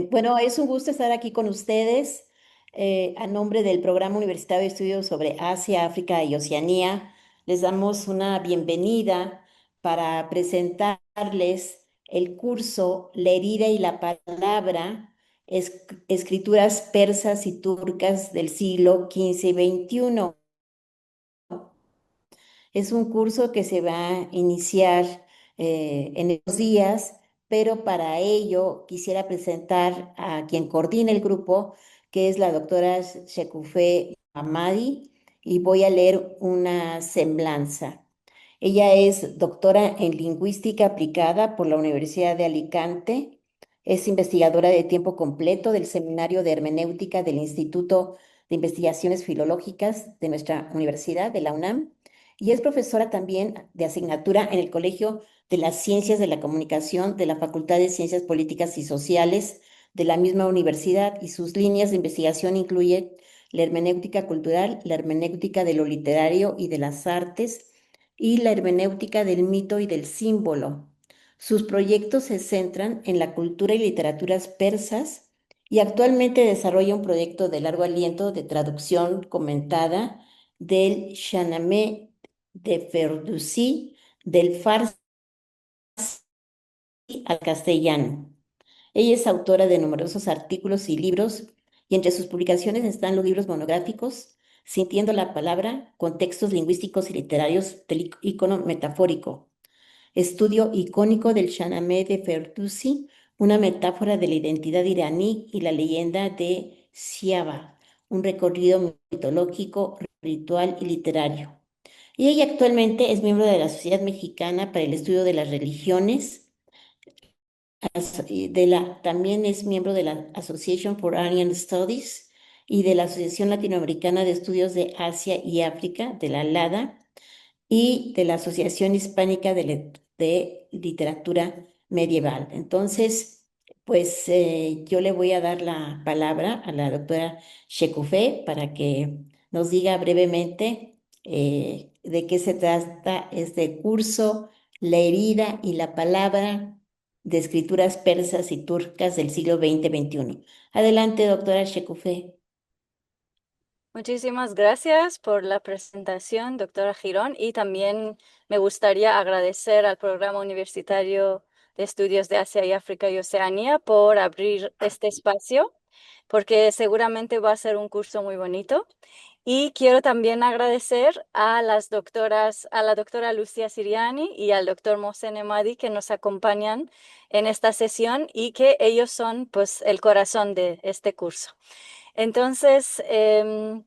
Bueno, es un gusto estar aquí con ustedes a nombre del Programa Universitario de Estudios sobre Asia, África y Oceanía. Les damos una bienvenida para presentarles el curso La herida y la palabra, escrituras persas y turcas del siglo XV y XXI. Es un curso que se va a iniciar en estos días, pero para ello quisiera presentar a quien coordina el grupo, que es la doctora Shekufe Amadi, y voy a leer una semblanza. Ella es doctora en lingüística aplicada por la Universidad de Alicante, es investigadora de tiempo completo del Seminario de Hermenéutica del Instituto de Investigaciones Filológicas de nuestra universidad, de la UNAM, y es profesora también de asignatura en el Colegio de las Ciencias de la Comunicación de la Facultad de Ciencias Políticas y Sociales de la misma universidad, y sus líneas de investigación incluyen la hermenéutica cultural, la hermenéutica de lo literario y de las artes, y la hermenéutica del mito y del símbolo. Sus proyectos se centran en la cultura y literaturas persas y actualmente desarrolla un proyecto de largo aliento de traducción comentada del Shahnameh de Ferdowsi, del farsi al castellano. Ella es autora de numerosos artículos y libros, y entre sus publicaciones están los libros monográficos Sintiendo la palabra, contextos lingüísticos y literarios del icono metafórico, estudio icónico del Shahnameh de Ferdowsi, una metáfora de la identidad iraní y la leyenda de Siaba, un recorrido mitológico, ritual y literario. Y ella actualmente es miembro de la Sociedad Mexicana para el Estudio de las Religiones, también es miembro de la Association for Aryan Studies y de la Asociación Latinoamericana de Estudios de Asia y África, de la LADA, y de la Asociación Hispánica de Literatura Medieval. Entonces, pues yo le voy a dar la palabra a la doctora Shekufe para que nos diga brevemente de qué se trata este curso, la herida y la palabra de escrituras persas y turcas del siglo XX-XXI. Adelante, doctora Shekufe. Muchísimas gracias por la presentación, doctora Girón, y también me gustaría agradecer al Programa Universitario de Estudios de Asia y África y Oceanía por abrir este espacio, porque seguramente va a ser un curso muy bonito. Y quiero también agradecer a las doctoras, a la doctora Lucia Siriani y al doctor Mohsen Emadi que nos acompañan en esta sesión y que ellos son pues el corazón de este curso. Entonces, en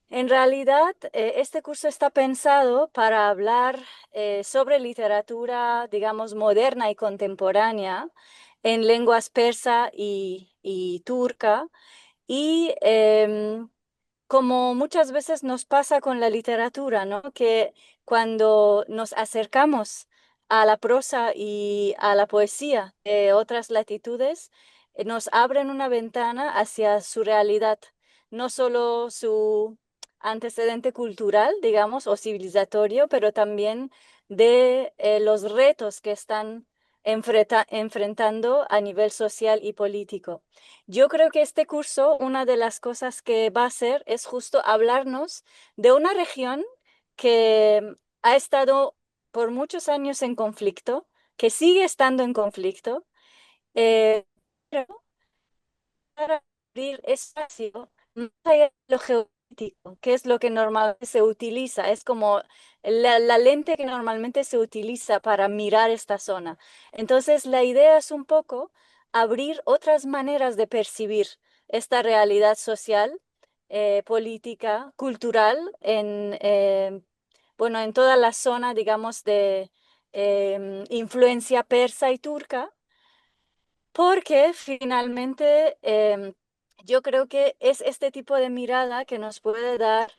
realidad, este curso está pensado para hablar sobre literatura, digamos, moderna y contemporánea en lenguas persa y turca. Y como muchas veces nos pasa con la literatura, ¿no? Que cuando nos acercamos a la prosa y a la poesía de otras latitudes, nos abren una ventana hacia su realidad, no solo su antecedente cultural, digamos, o civilizatorio, pero también de los retos que están enfrentando a nivel social y político. Yo creo que este curso, una de las cosas que va a hacer es justo hablarnos de una región que ha estado por muchos años en conflicto, que sigue estando en conflicto, pero para abrir espacio más allá de lo geopolítico, que es lo que normalmente se utiliza, es como la lente que normalmente se utiliza para mirar esta zona. Entonces, la idea es un poco abrir otras maneras de percibir esta realidad social, política, cultural, bueno, en toda la zona, digamos, de influencia persa y turca porque finalmente yo creo que es este tipo de mirada que nos puede dar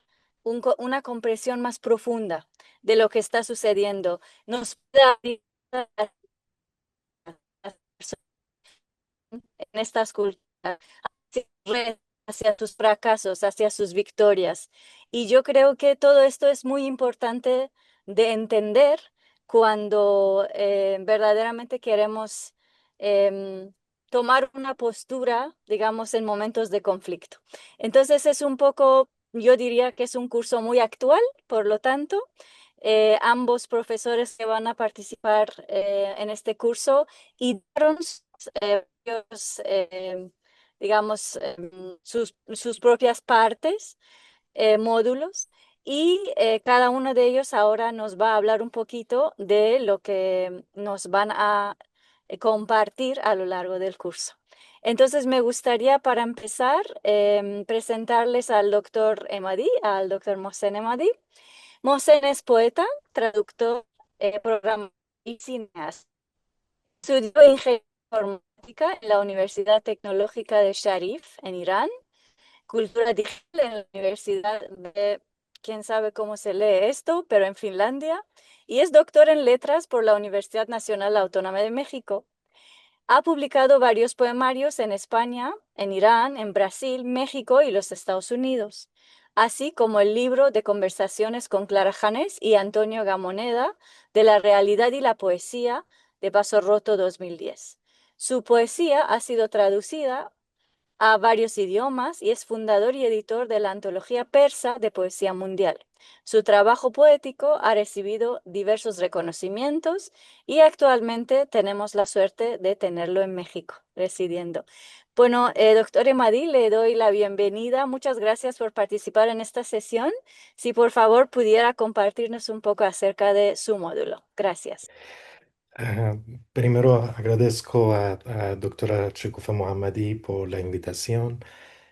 una comprensión más profunda de lo que está sucediendo. Nos puede abrir a las personas en estas culturas hacia sus fracasos, hacia sus victorias. Y yo creo que todo esto es muy importante de entender cuando verdaderamente queremos tomar una postura, digamos, en momentos de conflicto. Entonces es un poco, yo diría que es un curso muy actual, por lo tanto, ambos profesores que van a participar en este curso idearon digamos, sus propias partes, módulos, y cada uno de ellos ahora nos va a hablar un poquito de lo que nos van a compartir a lo largo del curso. Entonces, me gustaría para empezar presentarles al doctor Emadi, al doctor Mohsen Emadi. Mohsen es poeta, traductor, programador y cineasta. Estudió ingeniería informática en la Universidad Tecnológica de Sharif, en Irán, cultura digital en la Universidad de, quién sabe cómo se lee esto, pero en Finlandia, y es doctor en letras por la Universidad Nacional Autónoma de México. Ha publicado varios poemarios en España, en Irán, en Brasil, México y los Estados Unidos, así como el libro de conversaciones con Clara Janés y Antonio Gamoneda de la realidad y la poesía de Paso Roto 2010. Su poesía ha sido traducida a varios idiomas y es fundador y editor de la antología persa de poesía mundial. Su trabajo poético ha recibido diversos reconocimientos y actualmente tenemos la suerte de tenerlo en México, residiendo. Bueno, doctor Emadi, le doy la bienvenida. Muchas gracias por participar en esta sesión. Si por favor pudiera compartirnos un poco acerca de su módulo. Gracias. Ah, Primero agradezco a doctora Shikufa Mohammadi por la invitación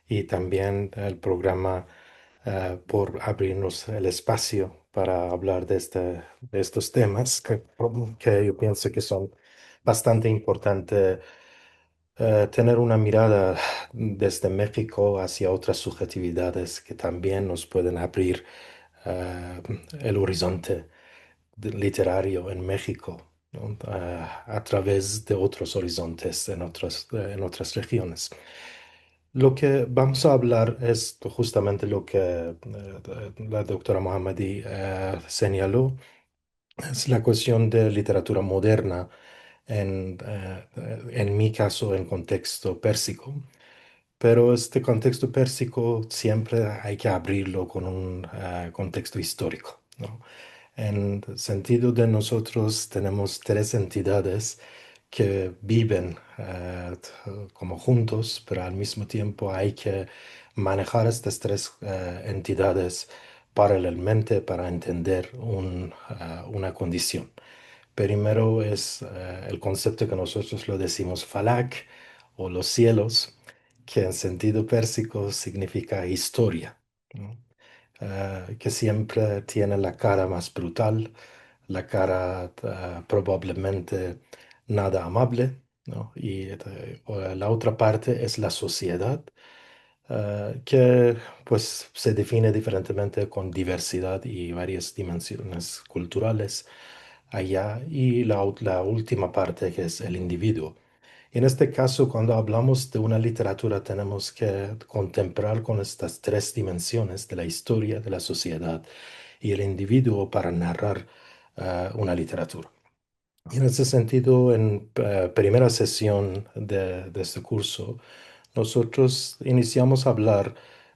y también al programa por abrirnos el espacio para hablar de estos temas que yo pienso que son bastante importantes. Tener una mirada desde México hacia otras subjetividades que también nos pueden abrir eh, el horizonte literario en México, ¿no? A través de otros horizontes en otras regiones. Lo que vamos a hablar es justamente lo que la doctora Mohammadi señaló, es la cuestión de literatura moderna, en mi caso en contexto pérsico. Pero este contexto pérsico siempre hay que abrirlo con un contexto histórico, ¿no? En el sentido de nosotros tenemos tres entidades que viven como juntos, pero al mismo tiempo hay que manejar estas tres entidades paralelamente para entender una condición. Primero es el concepto que nosotros lo decimos falak o los cielos, que en sentido pérsico significa historia, ¿no? Que siempre tiene la cara más brutal, la cara probablemente nada amable, ¿no? Y la otra parte es la sociedad, que pues se define diferentemente con diversidad y varias dimensiones culturales allá, y la última parte que es el individuo. En este caso, cuando hablamos de una literatura, tenemos que contemplar con estas tres dimensiones de la historia, de la sociedad y el individuo para narrar una literatura. Y en ese sentido, en primera sesión de este curso, nosotros iniciamos a hablar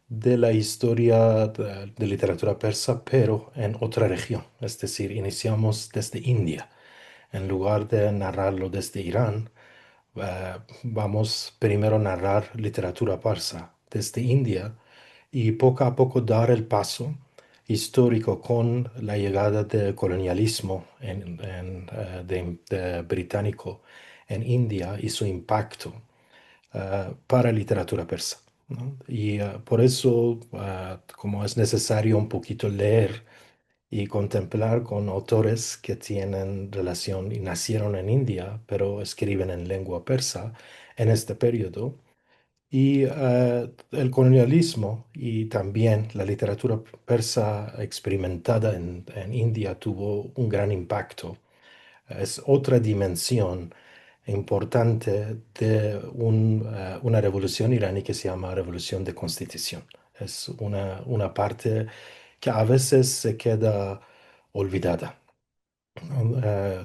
de la historia de literatura persa, pero en otra región. Es decir, iniciamos desde India. En lugar de narrarlo desde Irán, vamos primero a narrar literatura persa desde India y poco a poco dar el paso histórico con la llegada del colonialismo de británico en India y su impacto para literatura persa, ¿no? Y por eso, como es necesario un poquito leer y contemplar con autores que tienen relación y nacieron en India, pero escriben en lengua persa en este periodo. Y el colonialismo y también la literatura persa experimentada en India tuvo un gran impacto. Es otra dimensión importante de una revolución iraní que se llama Revolución de Constitución. Es una parte que a veces se queda olvidada.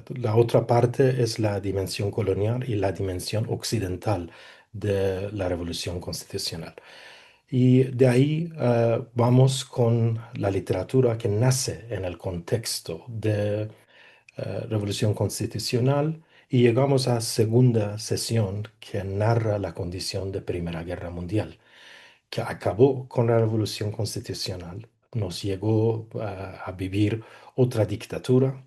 La otra parte es la dimensión colonial y la dimensión occidental de la revolución constitucional. Y de ahí vamos con la literatura que nace en el contexto de revolución constitucional y llegamos a segunda sesión que narra la condición de Primera Guerra Mundial, que acabó con la revolución constitucional, nos llegó a vivir otra dictadura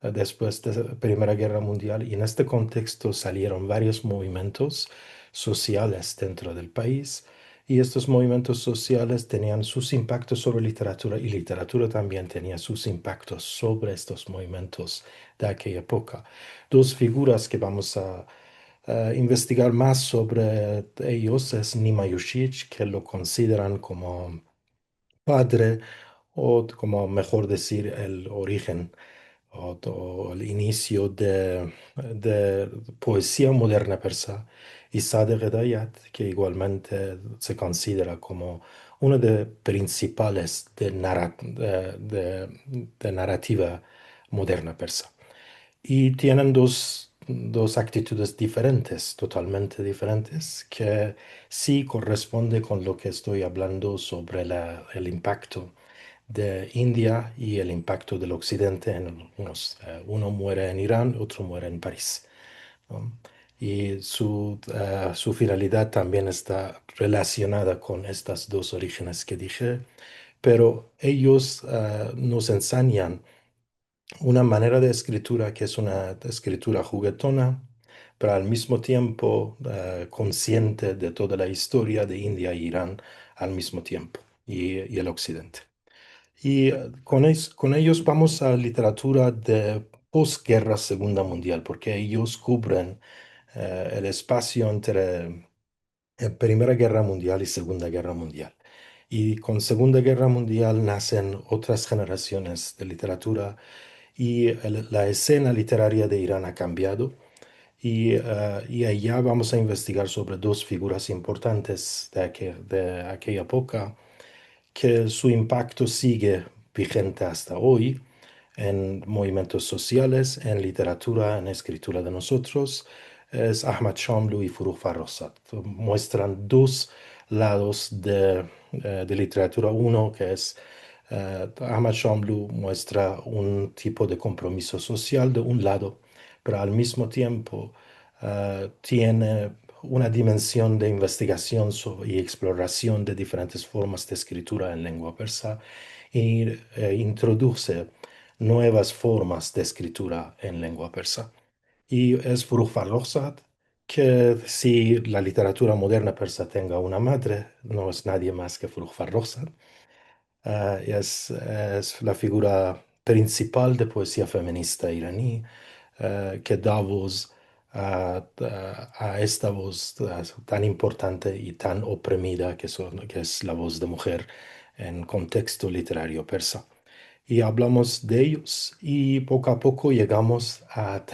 después de la Primera Guerra Mundial y en este contexto salieron varios movimientos sociales dentro del país y estos movimientos sociales tenían sus impactos sobre literatura y literatura también tenía sus impactos sobre estos movimientos de aquella época. Dos figuras que vamos a investigar más sobre ellos es Nima Yushich, que lo consideran como padre o como mejor decir el origen o el inicio de poesía moderna persa, y Sade Hedayat, que igualmente se considera como uno de principales de narrativa moderna persa. Y tienen dos actitudes diferentes, totalmente diferentes, que sí corresponde con lo que estoy hablando sobre el impacto de India y el impacto del Occidente en algunos. Uno muere en Irán, otro muere en París, ¿no? Y su finalidad también está relacionada con estas dos orígenes que dije, pero ellos nos enseñan una manera de escritura que es una escritura juguetona, pero al mismo tiempo consciente de toda la historia de India e Irán al mismo tiempo y el Occidente. Y con ellos vamos a literatura de posguerra Segunda Mundial, porque ellos cubren el espacio entre Primera Guerra Mundial y Segunda Guerra Mundial. Y con Segunda Guerra Mundial nacen otras generaciones de literatura y la escena literaria de Irán ha cambiado. Y allá vamos a investigar sobre dos figuras importantes de aquella época que su impacto sigue vigente hasta hoy en movimientos sociales, en literatura, en escritura de nosotros, es Ahmad Shamlu y Furugh Farrokhzad. Muestran dos lados de literatura. Uno que es Ahmad Shamlu muestra un tipo de compromiso social de un lado, pero al mismo tiempo tiene una dimensión de investigación y exploración de diferentes formas de escritura en lengua persa y introduce nuevas formas de escritura en lengua persa. Y es Furugh Farrokhzad, que si la literatura moderna persa tenga una madre, no es nadie más que Furugh Farrokhzad. Es la figura principal de poesía feminista iraní que da voz a esta voz tan importante y tan oprimida que es la voz de mujer en contexto literario persa. Y hablamos de ellos y poco a poco llegamos a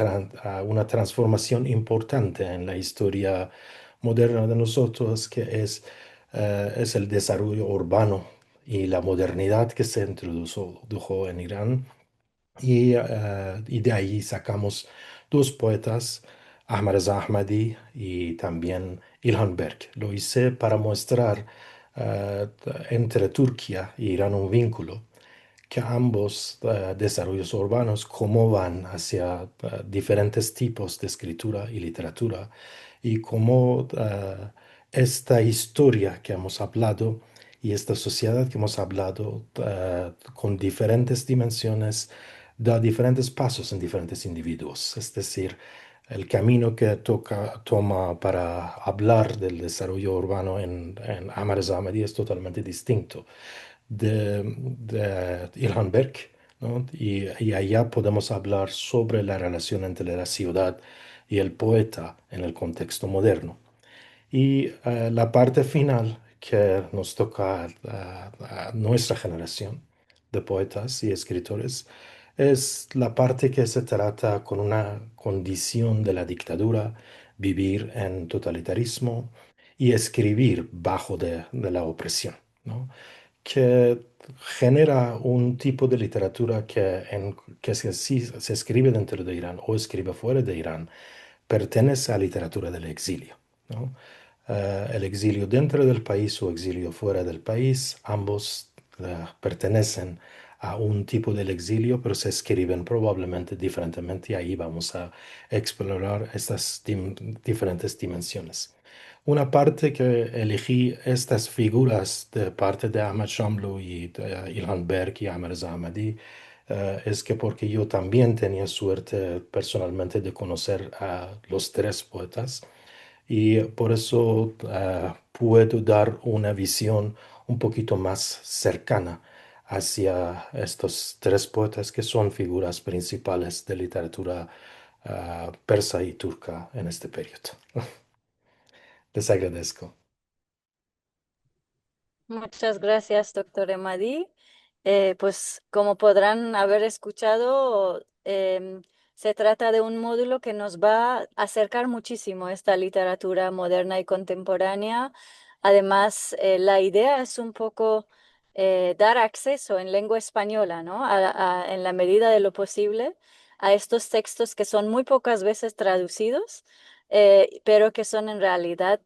una transformación importante en la historia moderna de nosotros, que es el desarrollo urbano y la modernidad que se introdujo en Irán y de ahí sacamos dos poetas, Ahmad Reza Ahmadi y también Ilhan Berk. Lo hice para mostrar entre Turquía e Irán un vínculo, que ambos desarrollos urbanos cómo van hacia diferentes tipos de escritura y literatura y cómo esta historia que hemos hablado y esta sociedad que hemos hablado con diferentes dimensiones da diferentes pasos en diferentes individuos. Es decir, el camino que toma para hablar del desarrollo urbano en Amar Zamadi es totalmente distinto de Ilhan Berk, ¿no? Y allá podemos hablar sobre la relación entre la ciudad y el poeta en el contexto moderno. Y la parte final que nos toca a nuestra generación de poetas y escritores es la parte que se trata con una condición de la dictadura, vivir en totalitarismo y escribir bajo de la opresión, ¿no? que genera un tipo de literatura que sí se escribe dentro de Irán o escribe fuera de Irán, pertenece a la literatura del exilio, ¿no? El exilio dentro del país o exilio fuera del país, ambos pertenecen a un tipo del exilio, pero se escriben probablemente diferentemente y ahí vamos a explorar estas diferentes dimensiones. Una parte que elegí estas figuras de parte de Ahmad Shamlou y de Ilhan Berg y Amer Zamadi es que porque yo también tenía suerte personalmente de conocer a los tres poetas y por eso puedo dar una visión un poquito más cercana hacia estos tres poetas que son figuras principales de literatura persa y turca en este periodo. Les agradezco. Muchas gracias, doctor Emadi. Pues como podrán haber escuchado, se trata de un módulo que nos va a acercar muchísimo a esta literatura moderna y contemporánea. Además, la idea es un poco dar acceso en lengua española, ¿no? En la medida de lo posible, a estos textos que son muy pocas veces traducidos, pero que son en realidad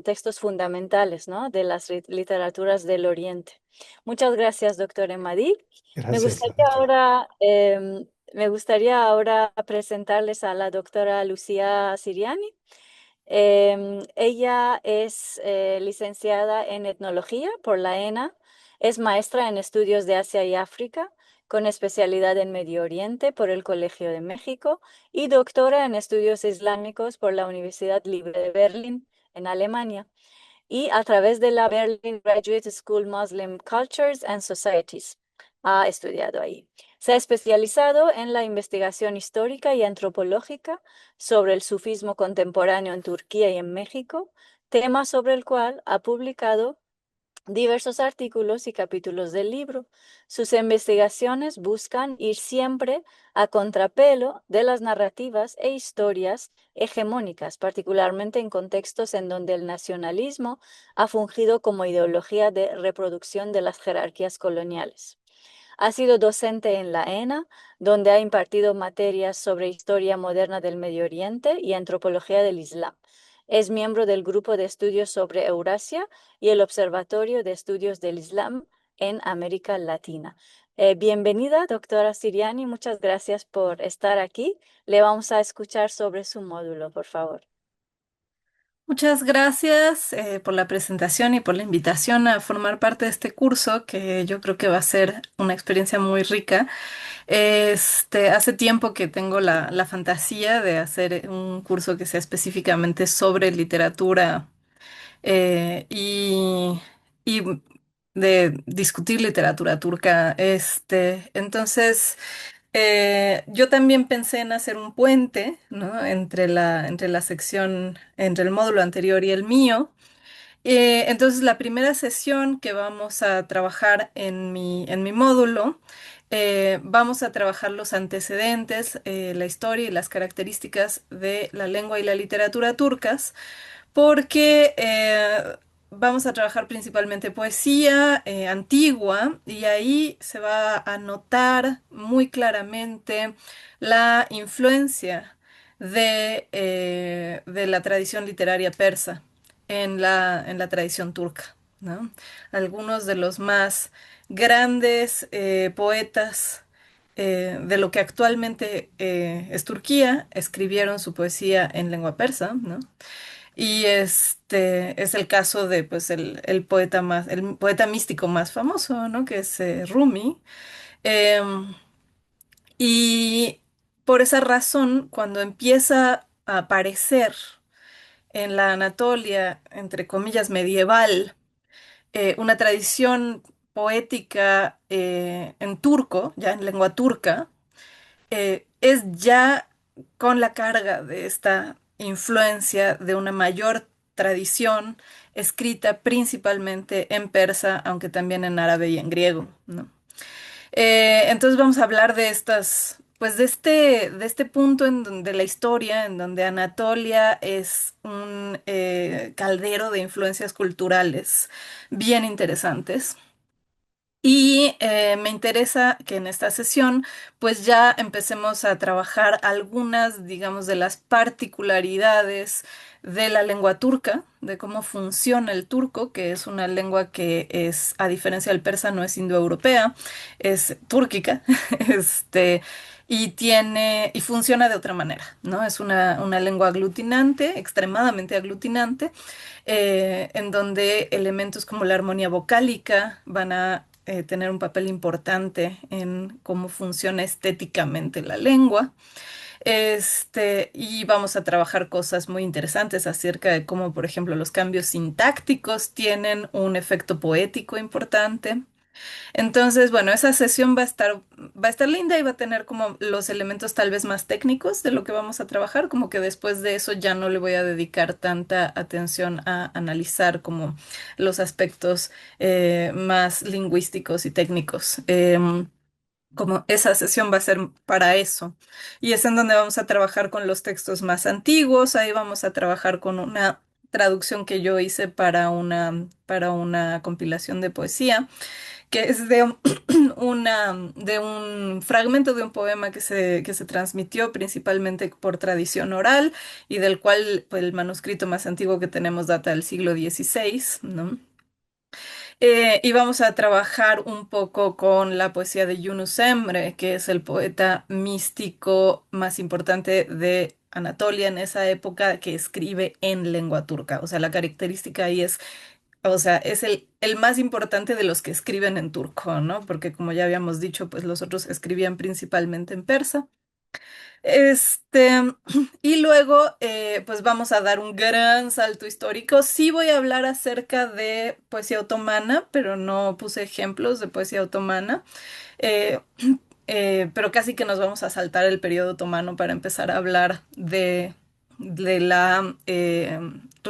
textos fundamentales, ¿no? De las literaturas del Oriente. Muchas gracias, doctor Emadi. Me Gracias gustaría a ti. ahora, me gustaría ahora presentarles a la doctora Lucía Siriani. Ella es licenciada en etnología por la ENA, es maestra en estudios de Asia y África, con especialidad en Medio Oriente por el Colegio de México y doctora en estudios islámicos por la Universidad Libre de Berlín, en Alemania, y a través de la Berlin Graduate School Muslim Cultures and Societies. Ha estudiado ahí. Se ha especializado en la investigación histórica y antropológica sobre el sufismo contemporáneo en Turquía y en México, tema sobre el cual ha publicado diversos artículos y capítulos del libro. Sus investigaciones buscan ir siempre a contrapelo de las narrativas e historias hegemónicas, particularmente en contextos en donde el nacionalismo ha fungido como ideología de reproducción de las jerarquías coloniales. Ha sido docente en la ENA, donde ha impartido materias sobre historia moderna del Medio Oriente y antropología del Islam. Es miembro del Grupo de Estudios sobre Eurasia y el Observatorio de Estudios del Islam en América Latina. Bienvenida, doctora Siriani. Muchas gracias por estar aquí. Le vamos a escuchar sobre su módulo, por favor. Muchas gracias por la presentación y por la invitación a formar parte de este curso, que yo creo que va a ser una experiencia muy rica. Hace tiempo que tengo la fantasía de hacer un curso que sea específicamente sobre literatura y de discutir literatura turca. Entonces, yo también pensé en hacer un puente, ¿no? Entre la sección, entre el módulo anterior y el mío. Entonces, la primera sesión que vamos a trabajar en mi módulo, vamos a trabajar los antecedentes, la historia y las características de la lengua y la literatura turcas, porque vamos a trabajar principalmente poesía antigua y ahí se va a notar muy claramente la influencia de la tradición literaria persa en la tradición turca, ¿no? Algunos de los más grandes poetas de lo que actualmente es Turquía escribieron su poesía en lengua persa, ¿no? Y este es el caso de pues el poeta místico más famoso, ¿no? Que es Rumi. Em, y por esa razón, cuando empieza a aparecer en la Anatolia, entre comillas, medieval, una tradición poética en turco, ya en lengua turca, es ya con la carga de esta influencia de una mayor tradición escrita principalmente en persa, aunque también en árabe y en griego, ¿no? Entonces vamos a hablar de estas, pues de este punto en donde la historia, en donde Anatolia es un caldero de influencias culturales bien interesantes. Y me interesa que en esta sesión pues ya empecemos a trabajar algunas, digamos, de las particularidades de la lengua turca, de cómo funciona el turco, que es una lengua que es, a diferencia del persa, no es indoeuropea, es túrquica, y funciona de otra manera, ¿no? Es una lengua aglutinante, extremadamente aglutinante, en donde elementos como la armonía vocálica van a tener un papel importante en cómo funciona estéticamente la lengua. Y vamos a trabajar cosas muy interesantes acerca de cómo, por ejemplo, los cambios sintácticos tienen un efecto poético importante. Entonces, bueno, esa sesión va a estar linda y va a tener como los elementos tal vez más técnicos de lo que vamos a trabajar, como que después de eso ya no le voy a dedicar tanta atención a analizar como los aspectos más lingüísticos y técnicos. Como esa sesión va a ser para eso. Y es en donde vamos a trabajar con los textos más antiguos, ahí vamos a trabajar con una traducción que yo hice para una compilación de poesía que es de un fragmento de un poema que se transmitió principalmente por tradición oral y del cual pues, el manuscrito más antiguo que tenemos data del siglo XVI, ¿no? Y vamos a trabajar un poco con la poesía de Yunus Emre, que es el poeta místico más importante de Anatolia en esa época que escribe en lengua turca. O sea, la característica ahí es o sea, es el más importante de los que escriben en turco, ¿no? Porque como ya habíamos dicho, pues los otros escribían principalmente en persa. Este, y luego, pues vamos a dar un gran salto histórico. Sí voy a hablar acerca de poesía otomana, pero no puse ejemplos de poesía otomana. Eh, pero casi que nos vamos a saltar el periodo otomano para empezar a hablar de la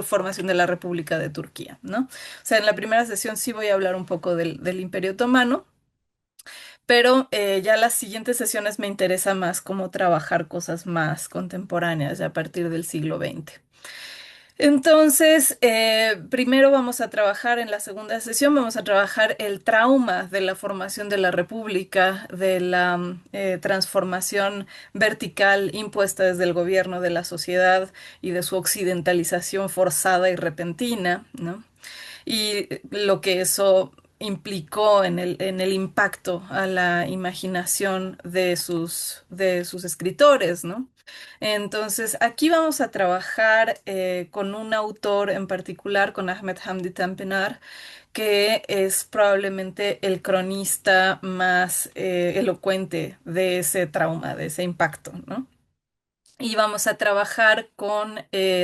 formación de la República de Turquía, ¿no? O sea, en la primera sesión sí voy a hablar un poco del Imperio Otomano, pero ya las siguientes sesiones me interesa más cómo trabajar cosas más contemporáneas ya a partir del siglo XX. Entonces, primero vamos a trabajar en la segunda sesión, vamos a trabajar el trauma de la formación de la República, de la transformación vertical impuesta desde el gobierno de la sociedad y de su occidentalización forzada y repentina, ¿no? Y lo que eso implicó en el impacto a la imaginación de sus escritores, ¿no? Entonces, aquí vamos a trabajar con un autor en particular, con Ahmed Hamdi Tanpınar, que es probablemente el cronista más elocuente de ese trauma, de ese impacto, ¿no? Y vamos a trabajar con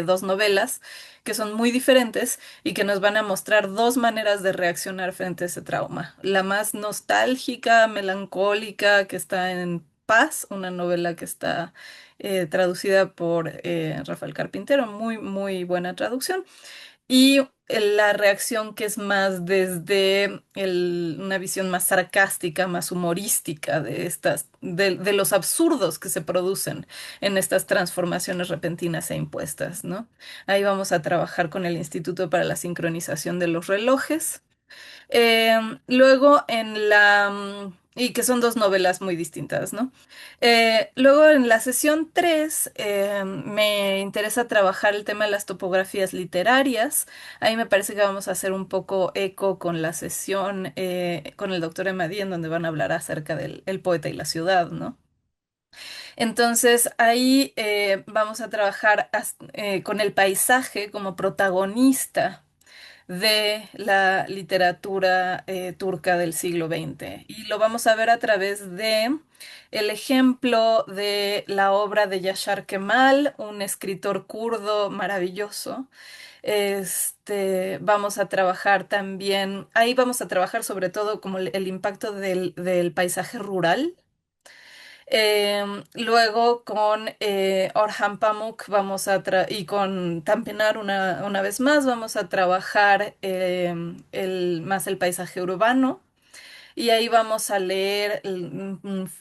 dos novelas que son muy diferentes y que nos van a mostrar dos maneras de reaccionar frente a ese trauma. La más nostálgica, melancólica, que está en Paz, una novela que está traducida por Rafael Carpintero, muy, muy buena traducción. Y la reacción que es más desde una visión más sarcástica, más humorística de los absurdos que se producen en estas transformaciones repentinas e impuestas, ¿no? Ahí vamos a trabajar con el Instituto para la Sincronización de los Relojes. Luego y que son dos novelas muy distintas, ¿no? Luego en la sesión 3 me interesa trabajar el tema de las topografías literarias. Ahí me parece que vamos a hacer un poco eco con la sesión con el doctor Emadí, en donde van a hablar acerca del el poeta y la ciudad, ¿no? Entonces ahí vamos a trabajar con el paisaje como protagonista de la literatura turca del siglo XX. Y lo vamos a ver a través de el ejemplo de la obra de Yashar Kemal, un escritor kurdo maravilloso. Vamos a trabajar también, ahí vamos a trabajar sobre todo como el impacto del paisaje rural. Luego con Orhan Pamuk y con Tanpınar una vez más vamos a trabajar más el paisaje urbano. y ahí vamos a leer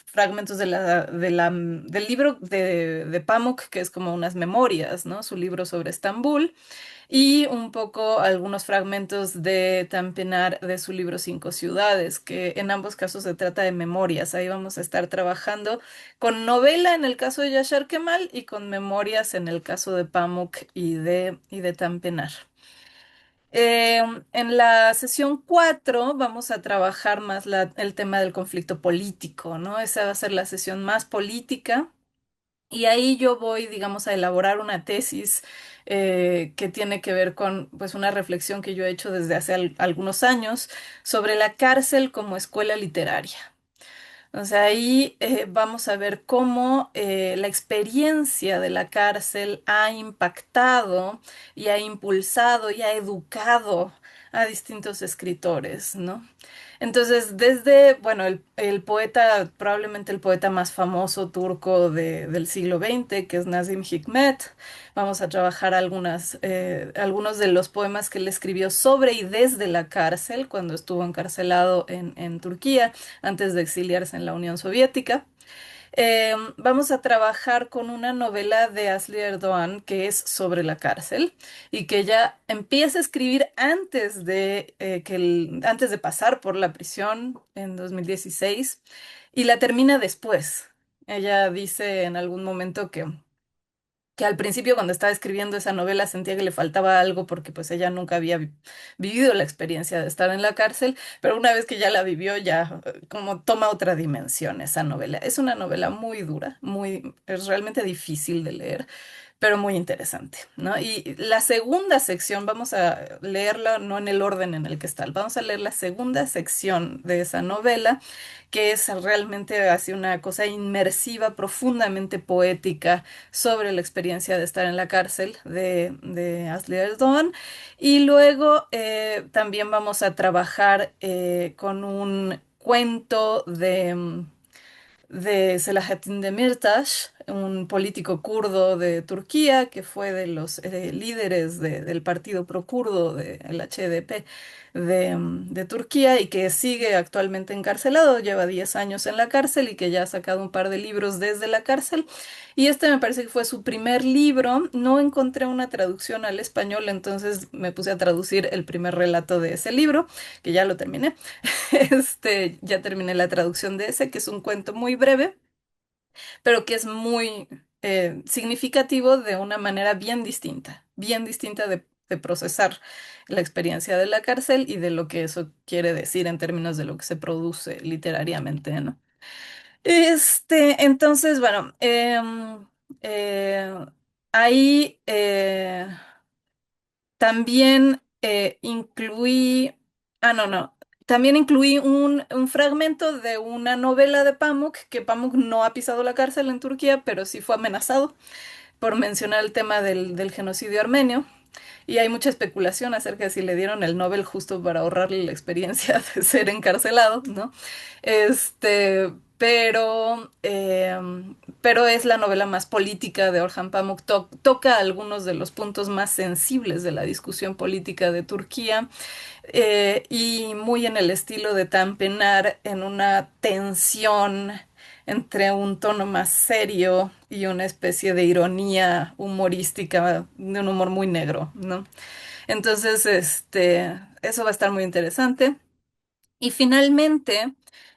fragmentos del libro de Pamuk, que es como unas memorias, ¿no? Su libro sobre Estambul, y un poco algunos fragmentos de Tanpınar de su libro Cinco Ciudades, que en ambos casos se trata de memorias. Ahí vamos a estar trabajando con novela en el caso de Yaşar Kemal y con memorias en el caso de Pamuk y de Tanpınar. En la sesión 4 vamos a trabajar más el tema del conflicto político, ¿no? Esa va a ser la sesión más política. Y ahí yo voy, digamos, a elaborar una tesis que tiene que ver con, pues, una reflexión que yo he hecho desde hace algunos años sobre la cárcel como escuela literaria. O sea, ahí vamos a ver cómo la experiencia de la cárcel ha impactado y ha impulsado y ha educado a distintos escritores, ¿no? Entonces, desde, bueno, el poeta, probablemente el poeta más famoso turco del siglo XX, que es Nazım Hikmet, vamos a trabajar algunos de los poemas que él escribió sobre y desde la cárcel, cuando estuvo encarcelado en Turquía, antes de exiliarse en la Unión Soviética. Vamos a trabajar con una novela de Asli Erdoğan que es sobre la cárcel y que ella empieza a escribir antes de pasar por la prisión en 2016 y la termina después. Ella dice en algún momento que al principio cuando estaba escribiendo esa novela sentía que le faltaba algo porque pues ella nunca había vivido la experiencia de estar en la cárcel, pero una vez que ya la vivió ya como toma otra dimensión esa novela. Es una novela muy dura, es realmente difícil de leer, pero muy interesante, ¿no? Y la segunda sección, vamos a leerla no en el orden en el que está, vamos a leer la segunda sección de esa novela, que es realmente así una cosa inmersiva, profundamente poética sobre la experiencia de estar en la cárcel de Asli Erdoğan. Y luego también vamos a trabajar con un cuento de Selahattin Demirtas, un político kurdo de Turquía que fue de los líderes del partido pro-kurdo del HDP de Turquía y que sigue actualmente encarcelado, lleva 10 años en la cárcel y que ya ha sacado un par de libros desde la cárcel. Y este me parece que fue su primer libro. No encontré una traducción al español, entonces me puse a traducir el primer relato de ese libro, que ya lo terminé. Ya terminé la traducción de ese, que es un cuento muy breve, pero que es muy significativo de una manera bien distinta de procesar la experiencia de la cárcel y de lo que eso quiere decir en términos de lo que se produce literariamente, ¿no? Entonces, bueno, eh, ahí también no, también incluí un fragmento de una novela de Pamuk, que Pamuk no ha pisado la cárcel en Turquía, pero sí fue amenazado por mencionar el tema del genocidio armenio. Y hay mucha especulación acerca de si le dieron el Nobel justo para ahorrarle la experiencia de ser encarcelado, ¿no? Pero es la novela más política de Orhan Pamuk. Toca algunos de los puntos más sensibles de la discusión política de Turquía y muy en el estilo de Tanpınar, en una tensión entre un tono más serio y una especie de ironía humorística, de un humor muy negro, ¿no? Entonces, eso va a estar muy interesante. Y finalmente,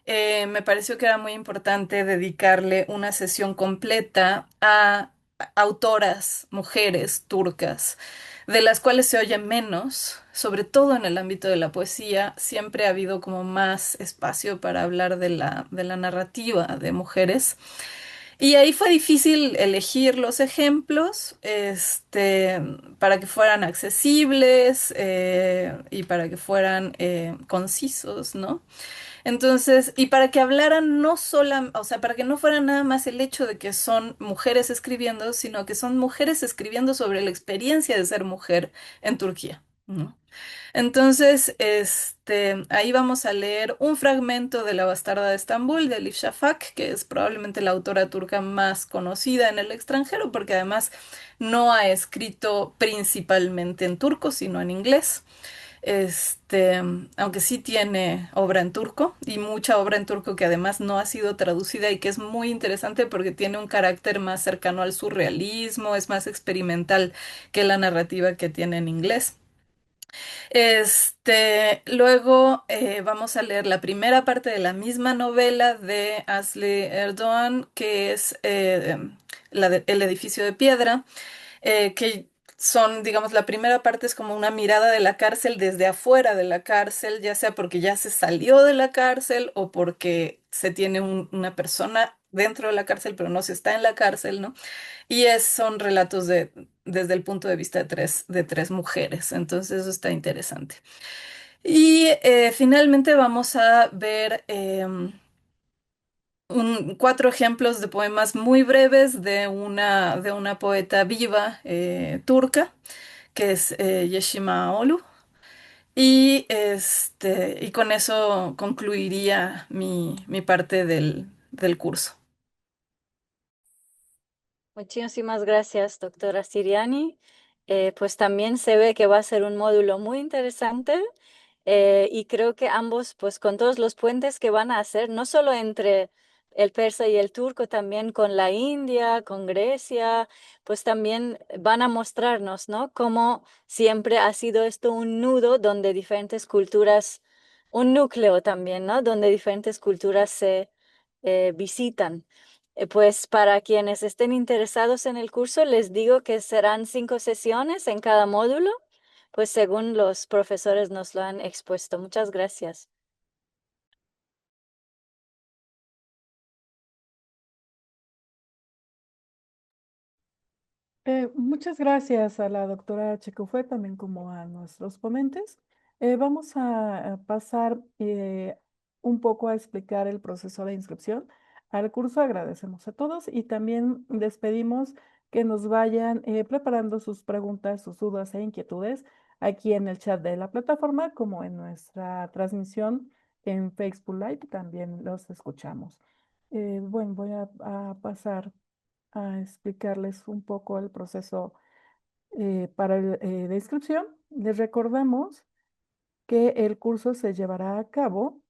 me pareció que era muy importante dedicarle una sesión completa a autoras, mujeres turcas, de las cuales se oye menos, sobre todo en el ámbito de la poesía. Siempre ha habido como más espacio para hablar de la narrativa de mujeres. Y ahí fue difícil elegir los ejemplos, para que fueran accesibles y para que fueran concisos, ¿no? Entonces, y para que hablaran no solo, o sea, para que no fuera nada más el hecho de que son mujeres escribiendo, sino que son mujeres escribiendo sobre la experiencia de ser mujer en Turquía, ¿no? Entonces, ahí vamos a leer un fragmento de La Bastarda de Estambul de Elif Shafak, que es probablemente la autora turca más conocida en el extranjero, porque además no ha escrito principalmente en turco, sino en inglés. Este, aunque sí tiene obra en turco y mucha obra en turco que además no ha sido traducida y que es muy interesante porque tiene un carácter más cercano al surrealismo, es más experimental que la narrativa que tiene en inglés. Luego vamos a leer la primera parte de la misma novela de Asli Erdoğan, que es El edificio de piedra, que son, digamos, la primera parte es como una mirada de la cárcel desde afuera de la cárcel, ya sea porque ya se salió de la cárcel o porque se tiene una persona dentro de la cárcel, pero no se está en la cárcel, ¿no? Y son relatos desde el punto de vista de tres mujeres, entonces eso está interesante. Y finalmente vamos a ver cuatro ejemplos de poemas muy breves de una poeta viva turca, que es Yeshima Olu. Y con eso concluiría mi parte del curso. Muchísimas gracias, doctora Siriani. Pues también se ve que va a ser un módulo muy interesante y creo que ambos, pues con todos los puentes que van a hacer, no solo entre el persa y el turco, también con la India, con Grecia, pues también van a mostrarnos, ¿no? Cómo siempre ha sido esto un nudo donde diferentes culturas, un núcleo también, ¿no? Donde diferentes culturas se visitan. Pues para quienes estén interesados en el curso, les digo que serán 5 sesiones en cada módulo, pues según los profesores nos lo han expuesto. Muchas gracias. Muchas gracias a la doctora Checofue, también como a nuestros ponentes. Vamos a pasar un poco a explicar el proceso de inscripción al curso. Agradecemos a todos y también les pedimos que nos vayan preparando sus preguntas, sus dudas e inquietudes aquí en el chat de la plataforma, como en nuestra transmisión en Facebook Live, también los escuchamos. Bueno, voy a pasar a explicarles un poco el proceso de inscripción. Les recordamos que el curso se llevará a cabo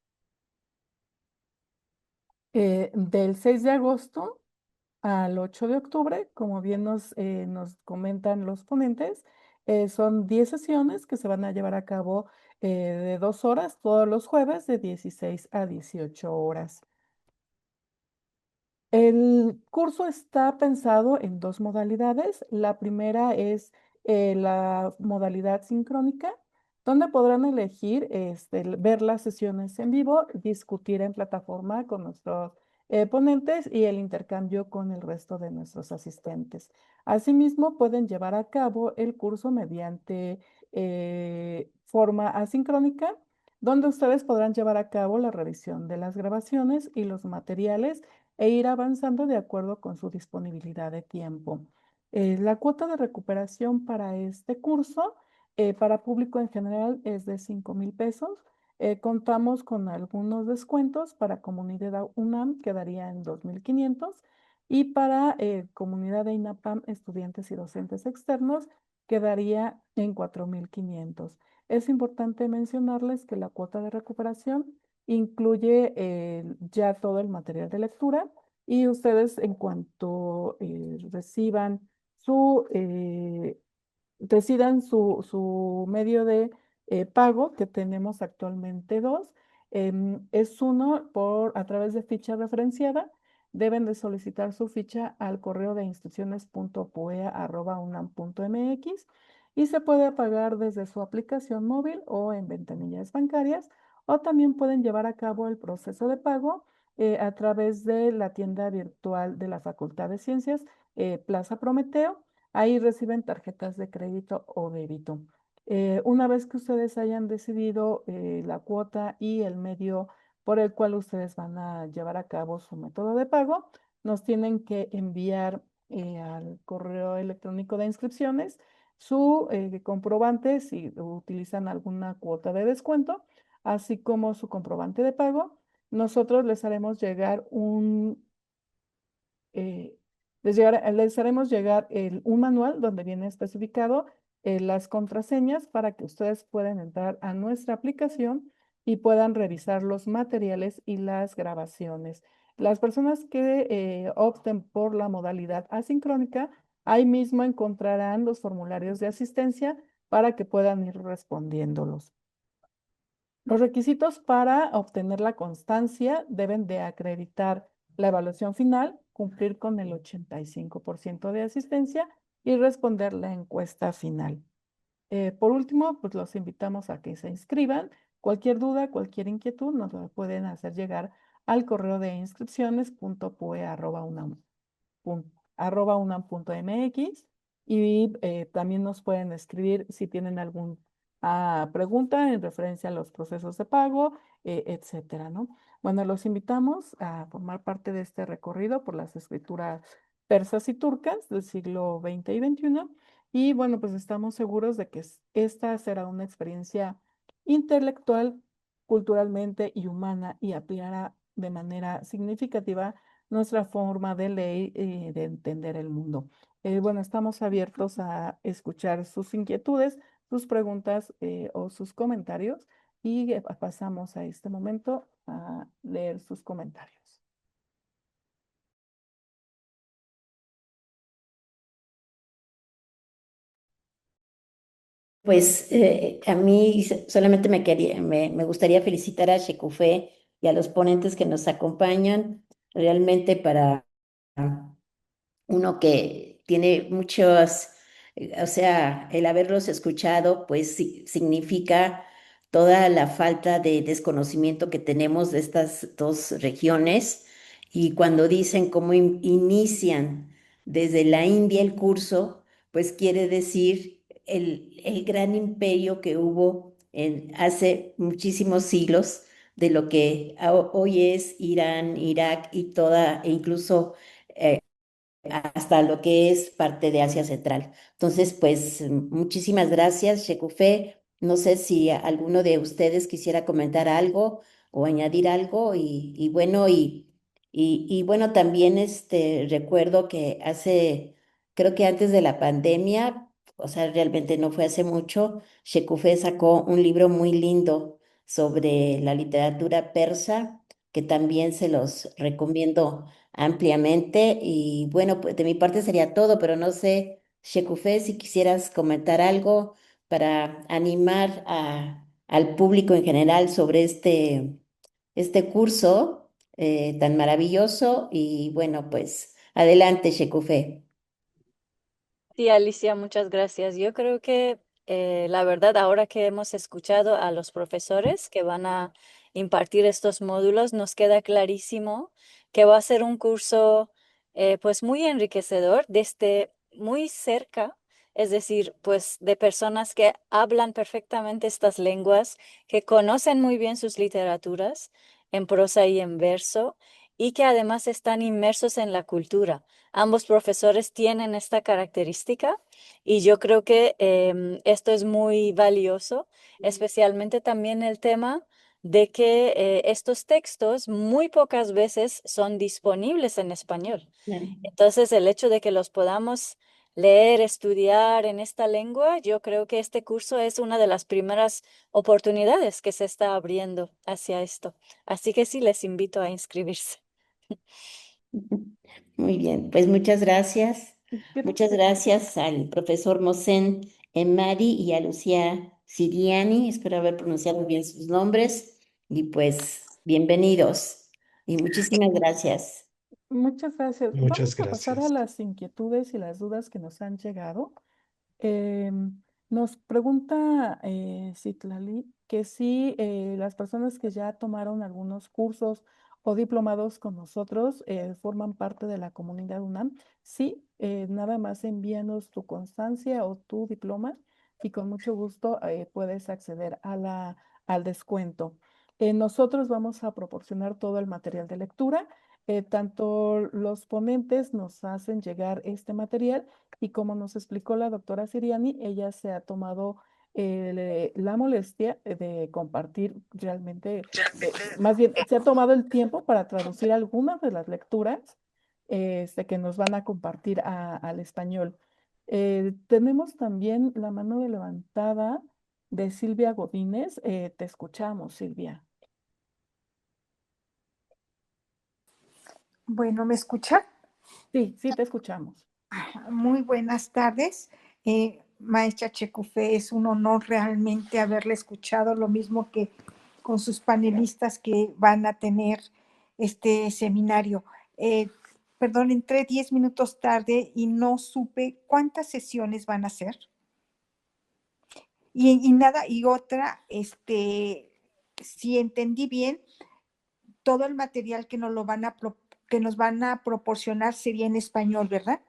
del 6 de agosto al 8 de octubre, como bien nos comentan los ponentes. Son 10 sesiones que se van a llevar a cabo de 2 horas todos los jueves de 16 a 18 horas. El curso está pensado en dos modalidades. La primera es la modalidad sincrónica, donde podrán elegir ver las sesiones en vivo, discutir en plataforma con nuestros ponentes y el intercambio con el resto de nuestros asistentes. Asimismo, pueden llevar a cabo el curso mediante forma asincrónica, donde ustedes podrán llevar a cabo la revisión de las grabaciones y los materiales e ir avanzando de acuerdo con su disponibilidad de tiempo. La cuota de recuperación para este curso, para público en general, es de 5,000 pesos. Contamos con algunos descuentos para comunidad UNAM, quedaría en 2,500, y para comunidad de INAPAM, estudiantes y docentes externos, quedaría en 4,500. Es importante mencionarles que la cuota de recuperación incluye ya todo el material de lectura y ustedes en cuanto su, eh, decidan su medio de pago, que tenemos actualmente dos. Es uno a través de ficha referenciada. Deben de solicitar su ficha al correo de instrucciones.puea@unam.mx y se puede pagar desde su aplicación móvil o en ventanillas bancarias, o también pueden llevar a cabo el proceso de pago a través de la tienda virtual de la Facultad de Ciencias, Plaza Prometeo. Ahí reciben tarjetas de crédito o débito. Una vez que ustedes hayan decidido la cuota y el medio por el cual ustedes van a llevar a cabo su método de pago, nos tienen que enviar al correo electrónico de inscripciones su comprobante si utilizan alguna cuota de descuento, así como su comprobante de pago. Nosotros les haremos llegar eh, les haremos llegar un manual donde viene especificado las contraseñas para que ustedes puedan entrar a nuestra aplicación y puedan revisar los materiales y las grabaciones. Las personas que opten por la modalidad asincrónica, ahí mismo encontrarán los formularios de asistencia para que puedan ir respondiéndolos. Los requisitos para obtener la constancia deben de acreditar la evaluación final, cumplir con el 85% de asistencia y responder la encuesta final. Por último, pues los invitamos a que se inscriban. Cualquier duda, cualquier inquietud, nos lo pueden hacer llegar al correo de inscripciones.pue@unam.mx y también nos pueden escribir si tienen alguna pregunta en referencia a los procesos de pago, etcétera, ¿no? Bueno, los invitamos a formar parte de este recorrido por las escrituras persas y turcas del siglo XX y XXI. Y bueno, pues estamos seguros de que esta será una experiencia intelectual, culturalmente y humana y ampliará de manera significativa nuestra forma de leer y de entender el mundo. Bueno, estamos abiertos a escuchar sus inquietudes, sus preguntas o sus comentarios y pasamos a este momento a leer sus comentarios. Pues a mí solamente me gustaría felicitar a Shekufé y a los ponentes que nos acompañan, realmente para uno que tiene muchos, o sea, el haberlos escuchado, pues significa toda la falta de desconocimiento que tenemos de estas dos regiones. Y cuando dicen cómo inician desde la India el curso, pues quiere decir el gran imperio que hubo hace muchísimos siglos de lo que hoy es Irán, Irak y toda, e incluso hasta lo que es parte de Asia Central. Entonces, pues muchísimas gracias, Shekufé. No sé si alguno de ustedes quisiera comentar algo o añadir algo y bueno, y bueno, también recuerdo que creo que antes de la pandemia, o sea, realmente no fue hace mucho, Shekufé sacó un libro muy lindo sobre la literatura persa, que también se los recomiendo ampliamente. Y bueno, pues de mi parte sería todo, pero no sé, Shekufé, si quisieras comentar algo para animar al público en general sobre este curso tan maravilloso. Y bueno, pues adelante, Shekufé. Sí, Alicia, muchas gracias. Yo creo que la verdad, ahora que hemos escuchado a los profesores que van a impartir estos módulos, nos queda clarísimo que va a ser un curso pues muy enriquecedor desde muy cerca, es decir, pues de personas que hablan perfectamente estas lenguas, que conocen muy bien sus literaturas en prosa y en verso y que además están inmersos en la cultura. Ambos profesores tienen esta característica y yo creo que esto es muy valioso, especialmente también el tema de que estos textos muy pocas veces son disponibles en español. Claro. Entonces, el hecho de que los podamos leer, estudiar en esta lengua, yo creo que este curso es una de las primeras oportunidades que se está abriendo hacia esto. Así que sí, les invito a inscribirse. Muy bien, pues muchas gracias. Quiero- Muchas gracias al profesor Mosén Emari y a Lucía Siriani. Espero haber pronunciado bien sus nombres. Y pues bienvenidos. Y muchísimas gracias. Muchas gracias. Muchas Vamos a pasar a gracias. las inquietudes y las dudas que nos han llegado. Nos pregunta Citlali que si las personas que ya tomaron algunos cursos o diplomados con nosotros forman parte de la comunidad UNAM. Sí, nada más envíanos tu constancia o tu diploma y con mucho gusto puedes acceder a al descuento. Nosotros vamos a proporcionar todo el material de lectura. Tanto los ponentes nos hacen llegar este material y como nos explicó la doctora Siriani, ella se ha tomado la molestia de compartir realmente, más bien, se ha tomado el tiempo para traducir algunas de las lecturas que nos van a compartir al español. Tenemos también la mano levantada de Silvia Godínez. Te escuchamos, Silvia. Bueno, ¿me escucha? Sí, sí, te escuchamos. Muy buenas tardes. Maestra Checufé, es un honor realmente haberle escuchado, lo mismo que con sus panelistas que van a tener este seminario. Perdón, entré 10 minutos tarde y no supe cuántas sesiones van a hacer. Y nada, y otra, si entendí bien, todo el material que que nos van a proporcionar sería en español, ¿verdad?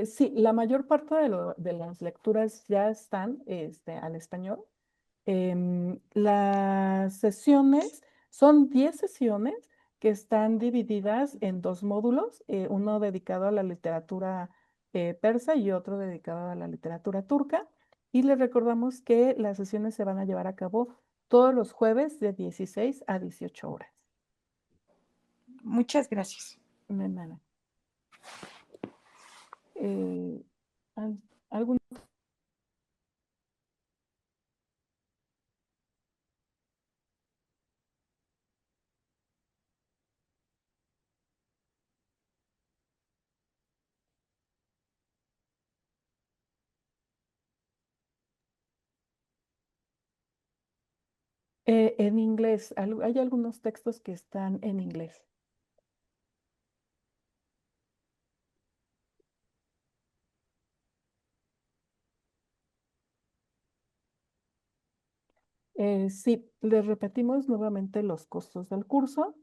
Sí, la mayor parte de las lecturas ya están al español. Las sesiones son 10 sesiones que están divididas en dos módulos, uno dedicado a la literatura persa y otro dedicado a la literatura turca. Y les recordamos que las sesiones se van a llevar a cabo todos los jueves de 16 a 18 horas. Muchas gracias. De nada. ¿Al- ¿Algún en inglés? Hay algunos textos que están en inglés. Sí, les repetimos nuevamente los costos del curso.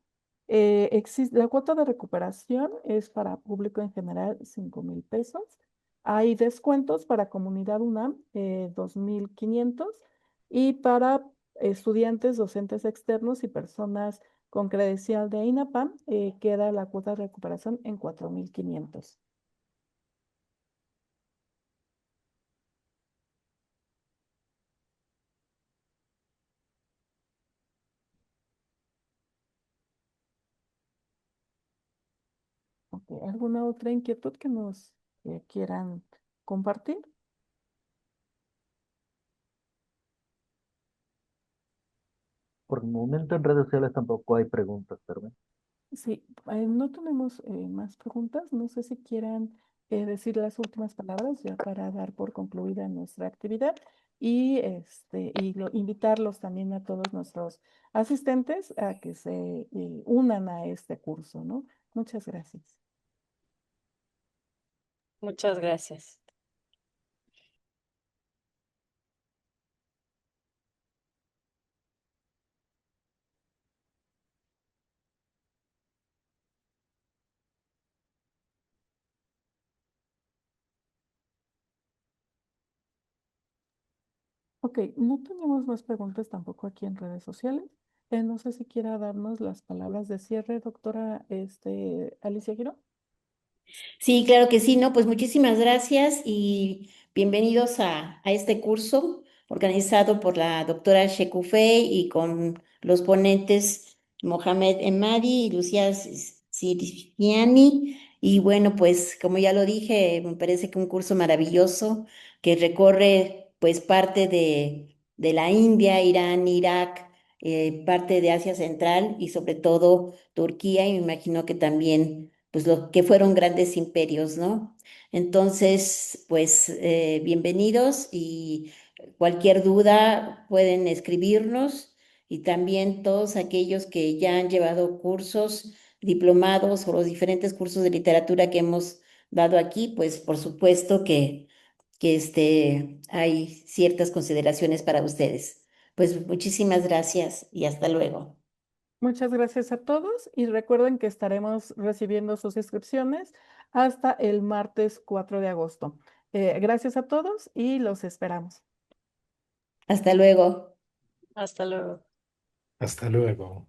La cuota de recuperación es para público en general 5,000 pesos. Hay descuentos para comunidad UNAM, 2,500, y para estudiantes, docentes externos y personas con credencial de INAPAM, queda la cuota de recuperación en 4,500. Ok, ¿alguna otra inquietud que nos quieran compartir? Por el momento en redes sociales tampoco hay preguntas, ¿verdad? Sí, no tenemos más preguntas. No sé si quieran decir las últimas palabras ya para dar por concluida nuestra actividad y, invitarlos también a todos nuestros asistentes a que se unan a este curso, ¿no? Muchas gracias. Muchas gracias. Ok, no tenemos más preguntas tampoco aquí en redes sociales. No sé si quiera darnos las palabras de cierre, doctora Alicia Girón. Sí, claro que sí, ¿no? Pues muchísimas gracias y bienvenidos a este curso organizado por la doctora Shekufei y con los ponentes Mohamed Emadi y Lucía Siriani. Y bueno, pues como ya lo dije, me parece que un curso maravilloso que recorre pues parte de la India, Irán, Irak, parte de Asia Central y sobre todo Turquía y me imagino que también pues lo que fueron grandes imperios, ¿no? Entonces, pues bienvenidos y cualquier duda pueden escribirnos y también todos aquellos que ya han llevado cursos, diplomados o los diferentes cursos de literatura que hemos dado aquí, pues por supuesto que hay ciertas consideraciones para ustedes. Pues muchísimas gracias y hasta luego. Muchas gracias a todos y recuerden que estaremos recibiendo sus inscripciones hasta el martes 4 de agosto. Gracias a todos y los esperamos. Hasta luego. Hasta luego. Hasta luego.